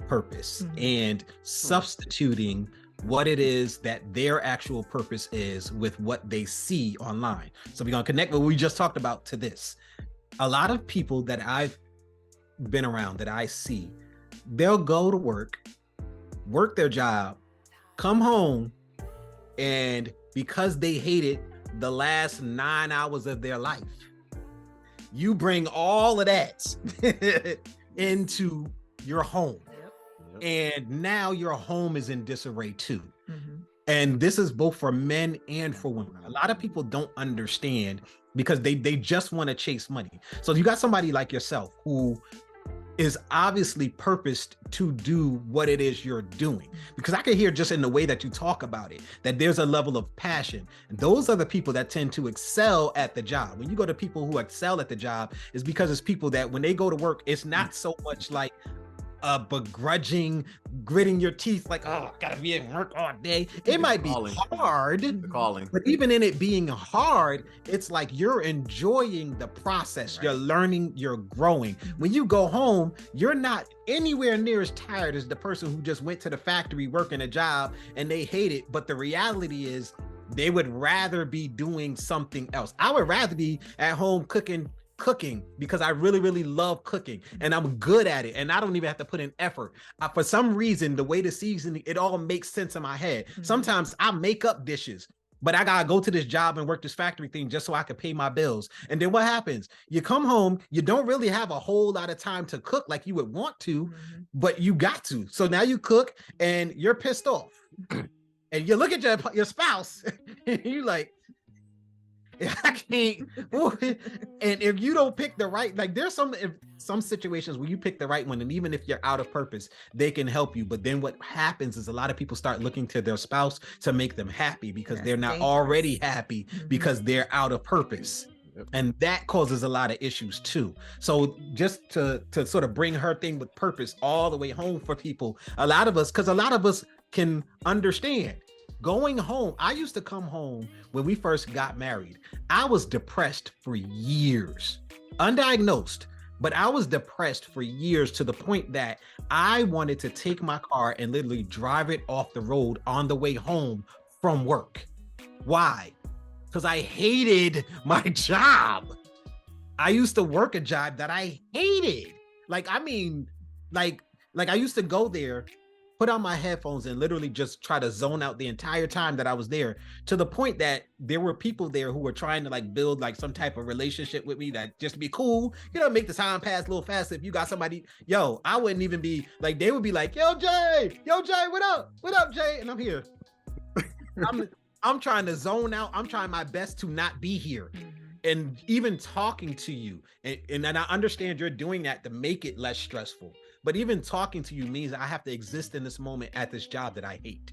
purpose and substituting what it is that their actual purpose is with what they see online. So we're gonna connect what we just talked about to this. A lot of people that I've been around, that I see, they'll go to work their job, come home, and because they hated the last 9 hours of their life, you bring all of that into your home. And now your home is in disarray too. And this is both for men and for women. A lot of people don't understand, because they just want to chase money. So you got somebody like yourself who is obviously purposed to do what it is you're doing, because I can hear just in the way that you talk about it that there's a level of passion. And those are the people that tend to excel at the job. When you go to people who excel at the job, is because it's people that when they go to work, it's not so much like begrudging, gritting your teeth, like, oh, gotta be at work all day. It might be hard, but even in it being hard, it's like you're enjoying the process. Right. You're learning, you're growing. When you go home, you're not anywhere near as tired as the person who just went to the factory working a job and they hate it. But the reality is they would rather be doing something else. I would rather be at home cooking because I really, really love cooking and I'm good at it and I don't even have to put in effort. For some reason, the way the seasoning, it all makes sense in my head. Sometimes I make up dishes, but I gotta go to this job and work this factory thing just so I can pay my bills. And then what happens? You come home, you don't really have a whole lot of time to cook like you would want to, but you got to. So now you cook and you're pissed off. And you look at your spouse and you're like, I can't. And if you don't pick the right, like there's some situations where you pick the right one, and even if you're out of purpose, they can help you. But then what happens is a lot of people start looking to their spouse to make them happy because they're not already happy because they're out of purpose. And that causes a lot of issues too. So just to sort of bring her thing with purpose all the way home for people, a lot of us can understand. Going home, I used to come home when we first got married. I was depressed for years, undiagnosed, but I was depressed for years to the point that I wanted to take my car and literally drive it off the road on the way home from work. Why? Because I hated my job. I used to work a job that I hated. I used to go there, put on my headphones and literally just try to zone out the entire time that I was there, to the point that there were people there who were trying to build some type of relationship with me that just to be cool, make the time pass a little faster. If you got somebody, I wouldn't even be they would be like, yo, Jay, what up, Jay? And I'm here. I'm trying to zone out. I'm trying my best to not be here. And even talking to you, and I understand you're doing that to make it less stressful. But even talking to you means I have to exist in this moment at this job that I hate.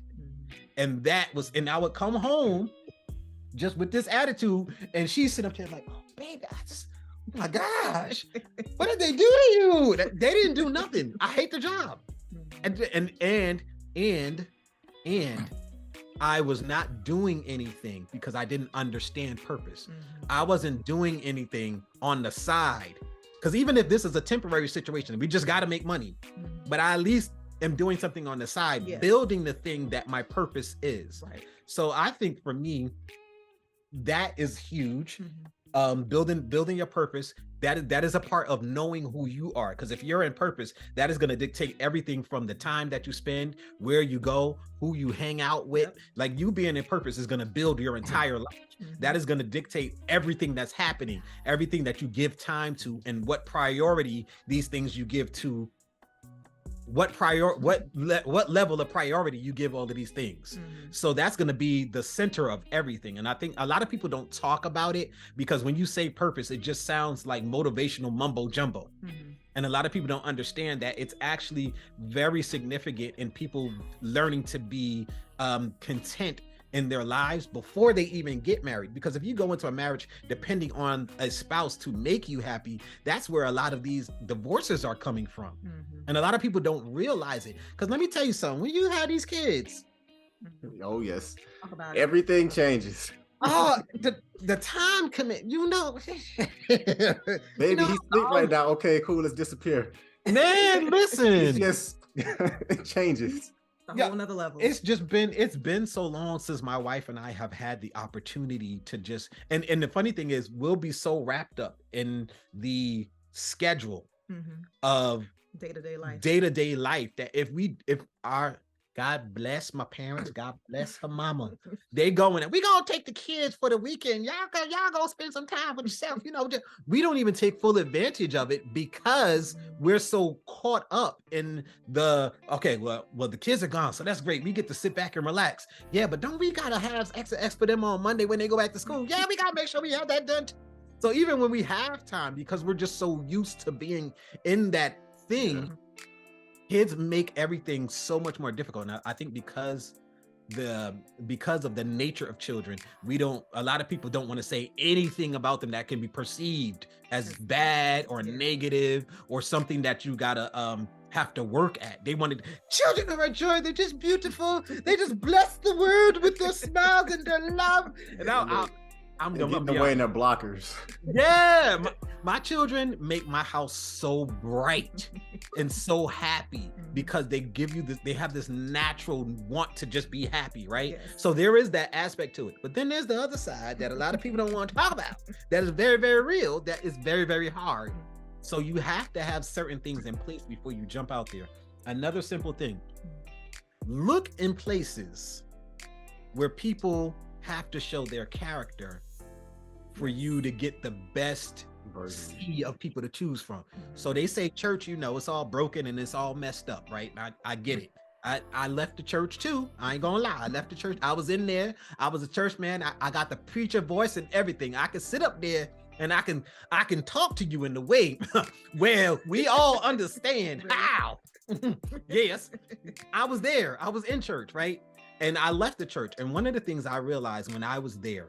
And I would come home just with this attitude, and she's sitting up there like, oh, baby, oh my gosh, what did they do to you? They didn't do nothing. I hate the job. And I was not doing anything because I didn't understand purpose. I wasn't doing anything on the side. Because even if this is a temporary situation, we just got to make money, but I at least am doing something on the side, building the thing that my purpose is. Right. So I think for me, that is huge. Building your purpose, that is a part of knowing who you are. Because if you're in purpose, that is going to dictate everything from the time that you spend, where you go, who you hang out with. You being in purpose is going to build your entire life. That is going to dictate everything that's happening, everything that you give time to, and what priority these things you give to. What level of priority you give all of these things. So that's going to be the center of everything. And I think a lot of people don't talk about it because when you say purpose, it just sounds like motivational mumbo jumbo. And a lot of people don't understand that it's actually very significant in people learning to be content in their lives before they even get married. Because if you go into a marriage depending on a spouse to make you happy, that's where a lot of these divorces are coming from. And a lot of people don't realize it. Because let me tell you something, when you have these kids, oh yes, everything changes. Oh, the time commit, Baby, he's asleep right now. Okay, cool, let's disappear. Man, listen. It's just it changes. A whole nother level. It's been so long since my wife and I have had the opportunity to just, and the funny thing is we'll be so wrapped up in the schedule of day-to-day life that if our God bless my parents, God bless her mama, they going and we gonna take the kids for the weekend, y'all go spend some time with yourself, we don't even take full advantage of it because we're so caught up in the the kids are gone, so that's great, we get to sit back and relax. But don't we gotta have extra for them on Monday when they go back to school? We gotta make sure we have that done. So even when we have time, because we're just so used to being in that thing, kids make everything so much more difficult. And I think because of the nature of children, a lot of people don't want to say anything about them that can be perceived as bad or negative or something that you gotta have to work at. They wanted, children are a joy, they're just beautiful, they just bless the world with their smiles and their love. And I'm gonna be away in their blockers. Yeah, my children make my house so bright and so happy because they give you this, they have this natural want to just be happy, right? Yes. So there is that aspect to it. But then there's the other side that a lot of people don't want to talk about. That is very, very real. That is very, very hard. So you have to have certain things in place before you jump out there. Another simple thing, look in places where people have to show their character for you to get the best sea of people to choose from. So they say church, it's all broken and it's all messed up, right? I get it. I left the church too. I ain't gonna lie. I left the church. I was in there. I was a church man. I got the preacher voice and everything. I can sit up there and I can talk to you in the way where we all understand how. Yes, I was there. I was in church, right? And I left the church. And one of the things I realized when I was there,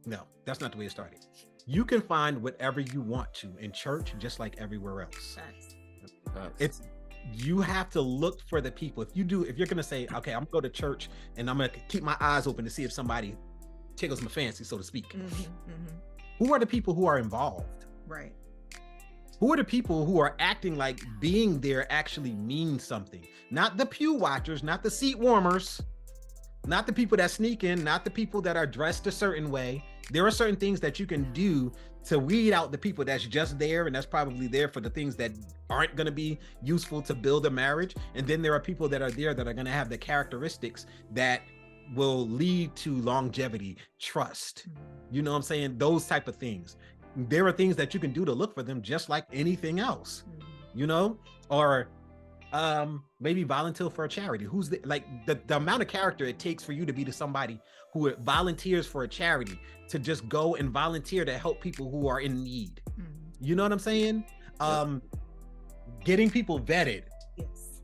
no, that's not the way it started. You can find whatever you want to in church, just like everywhere else. It's, you have to look for the people. If you're going to say, okay, I'm going to go to church and I'm going to keep my eyes open to see if somebody tickles my fancy, so to speak. Who are the people who are involved? Right. Who are the people who are acting like being there actually means something? Not the pew watchers, not the seat warmers, not the people that sneak in, not the people that are dressed a certain way. There are certain things that you can do to weed out the people that's just there, and that's probably there for the things that aren't going to be useful to build a marriage. And then there are people that are there that are going to have the characteristics that will lead to longevity, trust. You know what I'm saying? Those type of things. There are things that you can do to look for them just like anything else, or maybe volunteer for a charity. Who's the amount of character it takes for you to be to somebody who volunteers for a charity, to just go and volunteer to help people who are in need. You know what I'm saying? Getting people vetted. Yes.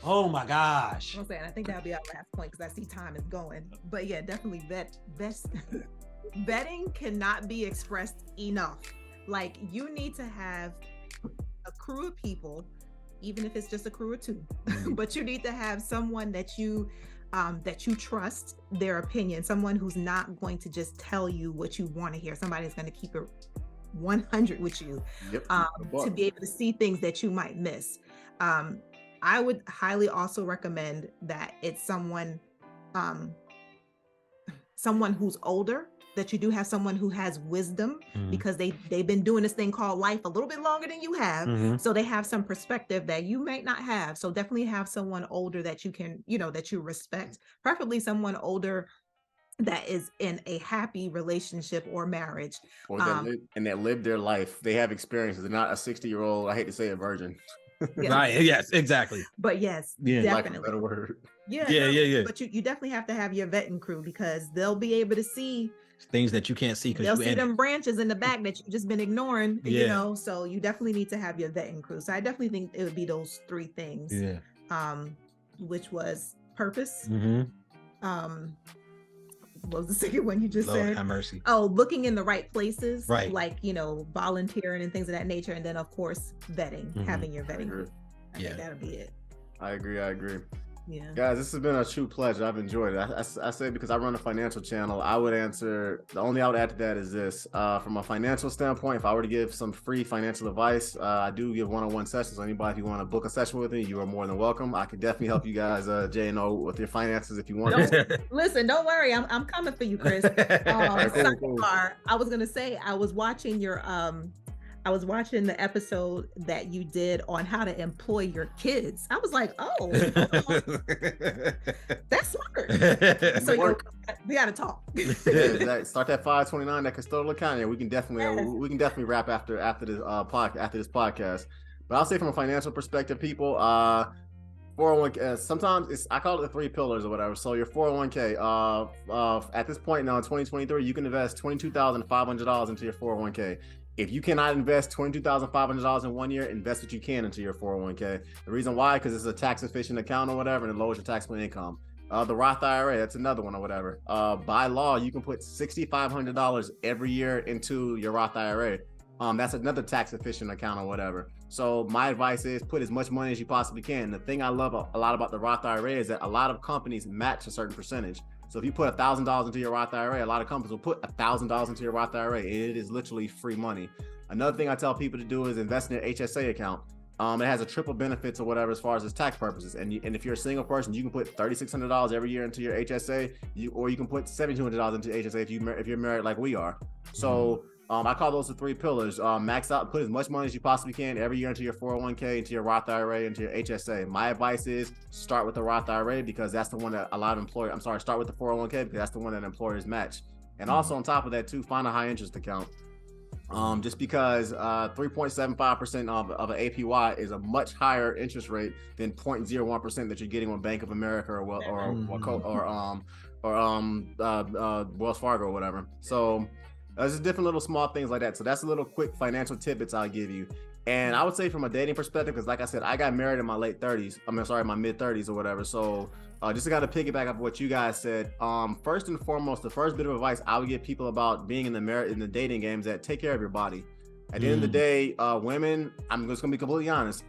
Oh my gosh. I'm saying, I think that'll be our last point because I see time is going. But yeah, definitely vetting cannot be expressed enough. Like, you need to have a crew of people, even if it's just a crew of two, but you need to have someone that you trust their opinion, someone who's not going to just tell you what you want to hear, somebody that's going to keep it 100 with you, to be able to see things that you might miss. I would highly also recommend that it's someone who's older, that you do have someone who has wisdom, because they've been doing this thing called life a little bit longer than you have. So they have some perspective that you might not have. So definitely have someone older that you can, that you respect, preferably someone older that is in a happy relationship or marriage. Or that live their life. They have experiences. They're not a 60-year-old, I hate to say it, virgin. Yes. Right. Yes, exactly. But yes, definitely. Like a better word. Yeah. But you definitely have to have your vetting crew, because they'll be able to see things that you can't see. They'll see them branches in the back that you've just been ignoring, so you definitely need to have your vetting crew. So I definitely think it would be those three things. Which was purpose. What was the second one you just Lord said? Have mercy. Oh, looking in the right places, right? Like, volunteering and things of that nature. And then of course, vetting, having your vetting group. I think that'll be it. I agree. Yeah. Guys, this has been a true pleasure. I've enjoyed it. I say, because I run a financial channel, I would answer, the only I would add to that is this. From a financial standpoint, if I were to give some free financial advice, I do give one-on-one sessions. So anybody, if you want to book a session with me, you are more than welcome. I could definitely help you guys, J&O, with your finances if you want. Listen, don't worry. I'm coming for you, Chris. Cool. I was going to say, I was watching the episode that you did on how to employ your kids. I was like, oh, that's smart. So we got to talk. Start that 529, that custodial account. Yeah, we can definitely wrap after this podcast. But I'll say, from a financial perspective, people, 401k, sometimes I call it the 3 pillars or whatever. So your 401k, at this point now in 2023, you can invest $22,500 into your 401k. If you cannot invest $22,500 in 1 year, invest what you can into your 401k. The reason why, because it's a tax efficient account or whatever, and it lowers your taxable income. The Roth IRA, that's another one or whatever. By law, you can put $6,500 every year into your Roth IRA. That's another tax efficient account or whatever. So my advice is put as much money as you possibly can. The thing I love a lot about the Roth IRA is that a lot of companies match a certain percentage. So if you put $1,000 into your Roth IRA, a lot of companies will put $1,000 into your Roth IRA. It is literally free money. Another thing I tell people to do is invest in an HSA account. It has a triple benefits or whatever as far as its tax purposes. And if you're a single person, you can put $3,600 every year into your HSA, or you can put $1,700 into HSA if you're married like we are. So I call those the three pillars. Max out, put as much money as you possibly can every year into your 401k, into your Roth IRA, into your HSA. My advice is start with the Roth IRA because that's the one that a lot of employers, start with the 401k because that's the one that employers match. And also on top of that too, find a high interest account. Just because 3.75% of an APY is a much higher interest rate than 0.01% that you're getting on Bank of America or Wells Fargo or whatever. So there's just different little small things like that. So that's a little quick financial tidbits I'll give you. And I would say from a dating perspective, because like I said, I got married in my my mid 30s or whatever. So just to kind of piggyback off what you guys said, first and foremost, the first bit of advice I would give people about being in the dating game is that take care of your body. At the end of the day, women, I'm just gonna be completely honest,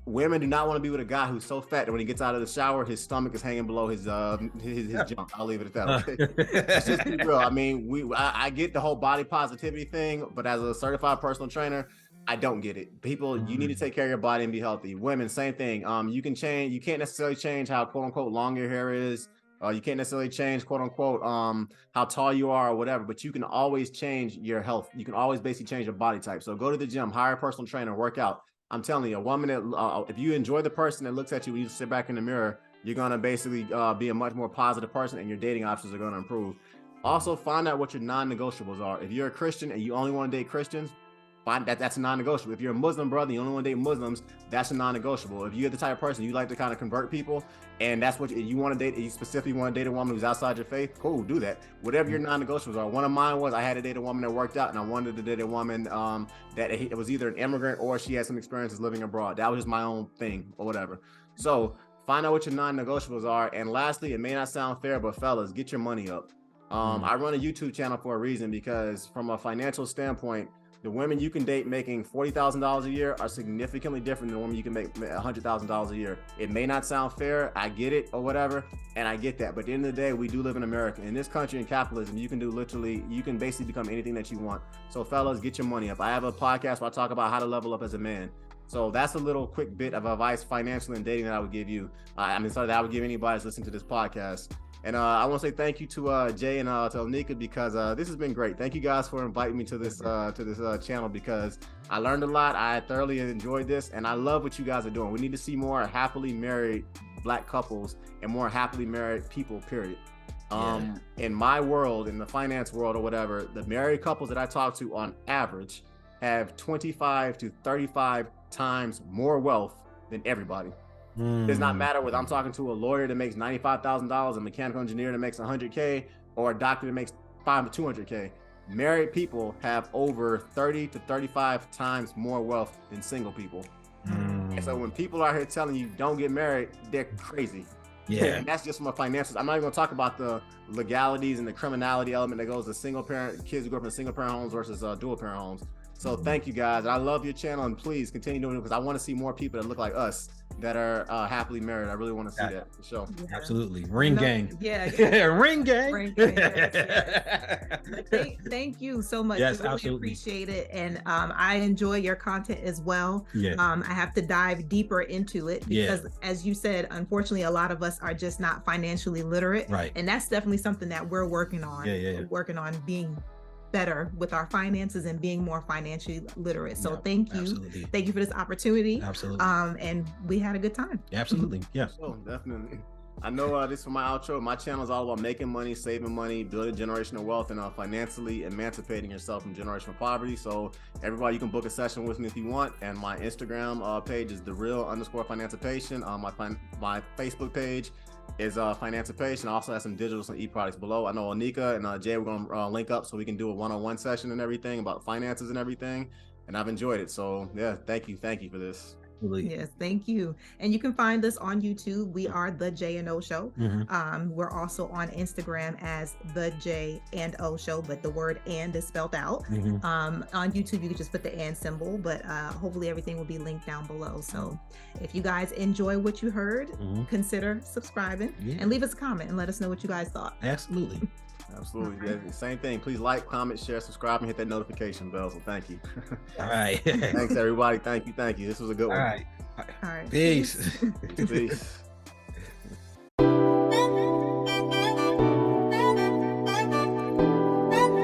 women do not want to be with a guy who's so fat that when he gets out of the shower, his stomach is hanging below his junk. I'll leave it at that. Okay? Let's just be real. I mean, I get the whole body positivity thing, but as a certified personal trainer, I don't get it. People, you need to take care of your body and be healthy. Women, same thing. You can't necessarily change how quote unquote long your hair is. You can't necessarily change quote unquote how tall you are or whatever, but you can always change your health. You can always basically change your body type. So go to the gym, hire a personal trainer, work out. I'm telling you, a woman that if you enjoy the person that looks at you when you sit back in the mirror, you're gonna basically be a much more positive person, and your dating options are gonna improve. Also, find out what your non-negotiables are. If you're a Christian and you only want to date Christians, that's a non-negotiable. If you're a Muslim brother, you only want to date Muslims, that's a non-negotiable. If you're the type of person you like to kind of convert people, and that's what you want to date, you specifically want to date a woman who's outside your faith, cool, do that. Whatever your non-negotiables are. One of mine was I had to date a woman that worked out, and I wanted to date a woman that it was either an immigrant or she had some experiences living abroad. That was just my own thing or whatever. So find out what your non-negotiables are. And lastly, it may not sound fair, but fellas, get your money up. I run a YouTube channel for a reason, because from a financial standpoint, the women you can date making $40,000 a year are significantly different than the women you can make $100,000 a year. It may not sound fair, I get it or whatever, and I get that. But at the end of the day, we do live in America. In this country, in capitalism, you can basically become anything that you want. So fellas, get your money up. I have a podcast where I talk about how to level up as a man. So that's a little quick bit of advice financially and dating that I would give you. That I would give anybody that's listening to this podcast. And I want to say thank you to Jay and to Onika, because this has been great. Thank you guys for inviting me to this channel, because I learned a lot. I thoroughly enjoyed this, and I love what you guys are doing. We need to see more happily married Black couples and more happily married people, period. In my world, in the finance world or whatever, the married couples that I talk to on average have 25 to 35 times more wealth than everybody. It does not matter whether I'm talking to a lawyer that makes $95,000, a mechanical engineer that makes $100K, or a doctor that makes $500 to $200K. Married people have over 30 to 35 times more wealth than single people. And so when people are here telling you don't get married, they're crazy. Yeah, and that's just from a financial. I'm not even going to talk about the legalities and the criminality element that goes to single parent kids who grew up in single parent homes versus dual parent homes. So thank you guys. I love your channel, and please continue doing it, because I want to see more people that look like us that are happily married. I really want to see that for sure. Yeah. Absolutely. Ring gang. Yeah. Ring gang. Ring gang. Thank you so much. Yes, we really absolutely. appreciate it. And I enjoy your content as well. Yeah. I have to dive deeper into it because, as you said, unfortunately, a lot of us are just not financially literate. Right. And that's definitely something that we're working on. Working on being better with our finances and being more financially literate. So thank you. Absolutely. Thank you for this opportunity. Absolutely. And we had a good time. Absolutely. Yeah. Oh, definitely. I know this for my outro. My channel is all about making money, saving money, building generational wealth, and financially emancipating yourself from generational poverty. So everybody, you can book a session with me if you want. And my Instagram page is @thereal_Financipation. My Facebook page is Financipation. I also have some digital, some e-products below. I know Onika and Jay, we're gonna link up so we can do a one-on-one session and everything about finances and everything. And I've enjoyed it. So yeah, thank you for this. Absolutely. Yes, thank you. And you can find us on YouTube. We are The J and O Show. We're also on Instagram as The J and O Show, but the word "and" is spelled out. On YouTube, you can just put the "and" symbol, but hopefully everything will be linked down below. So if you guys enjoy what you heard, consider subscribing and leave us a comment and let us know what you guys thought. Absolutely. Absolutely. Yeah, same thing. Please like, comment, share, subscribe, and hit that notification bell. So thank you. All right. Thanks, everybody. Thank you. This was a good one. All right. All right. Peace. Peace.